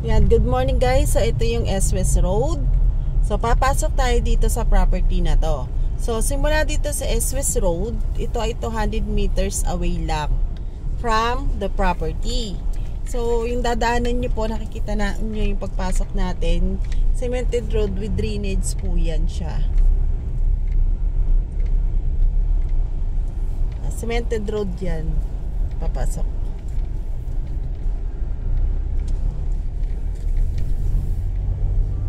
Yan, good morning guys. So ito yung S-West Road. So papasok tayo dito sa property na to. So simula dito sa S-West Road, ito ay 200 meters away lang from the property. So yung dadaanan nyo po, nakikita na nyo yung pagpasok natin, cemented road with drainage po yan siya. Cemented road yan, papasok.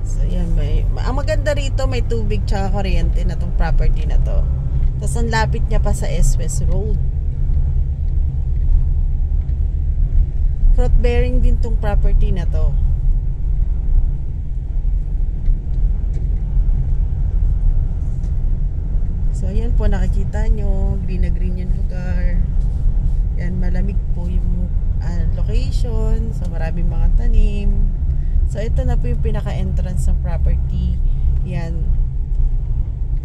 So yan, ang maganda rito, may tubig tsaka kuryente na tong property na to. Tapos ang lapit niya pa sa S-West Road. Fruit bearing din tong property na to. So ayan po, nakikita nyo, green na green yung lugar. Yan, malamig po yung location. So maraming mga tanim. So ito na po yung pinaka-entrance ng property. Yan.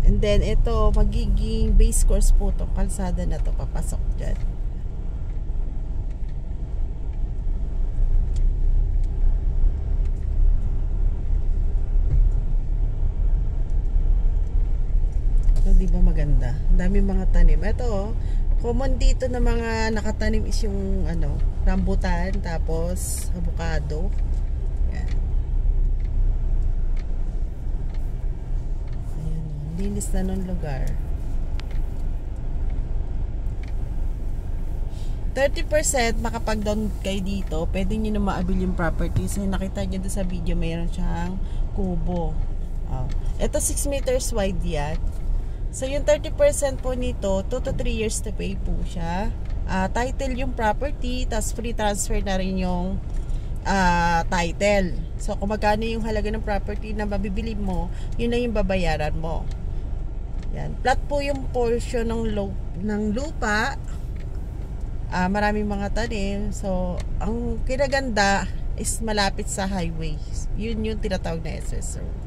And then ito, magiging base course po itong kalsada na to, papasok dyan. So diba maganda? Dami mga tanim. Ito, common dito na mga nakatanim is yung rambutan, tapos avocado. Linis na nung lugar. 30% makapag-down kayo dito, pwede nyo na maabil yung property. So nakita nyo doon sa video, mayroon siyang kubo. Ito 6 meters wide yan. So yung 30% po nito, 2 to 3 years to pay po siya. Title yung property, tas free transfer na rin yung title. So kung magkano yung halaga ng property na mabibili mo, yun na yung babayaran mo. Yan. Flat po yung portion ng lupa. Maraming mga tanim. So ang kinaganda is malapit sa highway. Yun yung tinatawag na S-West Road.